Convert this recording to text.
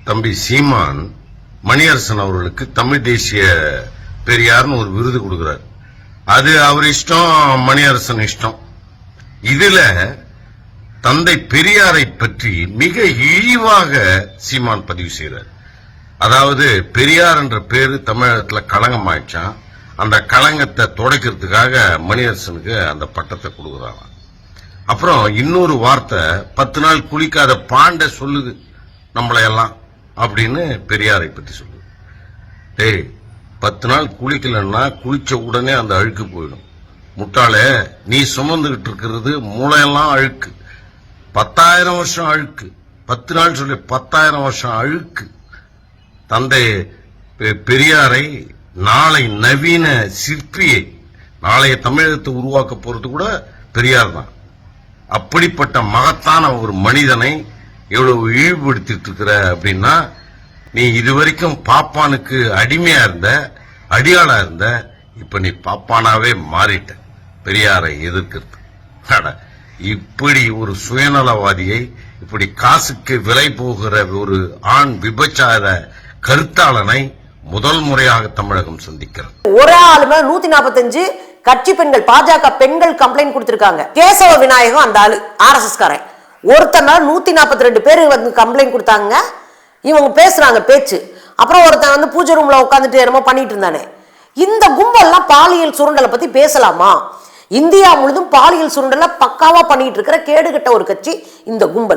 தம்பி சீமான் மணியரசன் அவர்களுக்கு தமிழ் தேசிய பெரியார்னு ஒரு விருது கொடுக்கிறார். அது அவர் இஷ்டம், மணியரசன் இஷ்டம். இதுல தந்தை பெரியாரை பற்றி மிக இழிவாக சீமான் பதிவு செய்கிறார். அதாவது பெரியார் என்ற பேரு தமிழகத்துல களங்கம் ஆயிடுச்சான். அந்த களங்கத்தை துடைக்கிறதுக்காக மணியரசனுக்கு அந்த பட்டத்தை கொடுக்குறாங்க. அப்புறம் இன்னொரு வார்த்தை, 10 நாள் குளிக்காத பாண்ட சொல்லுது நம்மளையெல்லாம் அப்படின்னு பெரியாரை பற்றி சொல்லுது. டேய், 10 நாள் குளிக்கலன்னா குளிச்ச உடனே அந்த அழுக்கு போயிடும். முட்டாளே, நீ சுமந்துகிட்டு இருக்கிறது மூளையெல்லாம் அழுக்கு. 10,000 வருஷம் அழுக்கு. 10 நாள் சொல்லி 10,000 வருஷம் அழுக்கு. தந்தை பெரியாரை நாளை நவீன சிற்பியை, நாளைய தமிழகத்தை உருவாக்க போறது கூட பெரியார் தான். அப்படிப்பட்ட மகத்தான ஒரு மனிதனை எவ்வளவு இழிவுபடுத்திட்டு இருக்கிற அப்படின்னா, நீ இதுவரைக்கும் பாப்பானுக்கு அடிமையா இருந்த, அடியாளா இருந்த, இப்ப நீ பாப்பானாவே மாறிட்ட பெரியாரை எதிர்க்கிறது. இப்படி ஒரு சுயநலவாதியை, இப்படி காசுக்கு விலை போகிற ஒரு ஆண் விபச்சார கருத்தாளனை முதல் முறையாக தமிழகம் சந்திக்கிறது. ஒரே ஆளுமே 145 கட்சி பெண்கள், பாஜக பெண்கள் கம்ப்ளைண்ட் கொடுத்திருக்காங்க. கேசவ விநாயகம் அந்த ஆளு RSS காரன். ஒருத்தர் 142 பேர் வந்து கம்ப்ளைண்ட் கொடுத்தாங்க. இவங்க பேசுறாங்க பேச்சு. அப்புறம் ஒருத்தன் வந்து பூஜை ரூம்ல உட்காந்துட்டு என்னமோ பண்ணிட்டு இருந்தானே. இந்த கும்பல்லாம் பாலியல் சுரண்டலை பத்தி பேசலாமா? இந்தியா முழுதும் பாலியல் சுரண்டலை பக்காவா பண்ணிட்டு இருக்கிற கேடுகட்ட ஒரு கட்சி இந்த கும்பல்.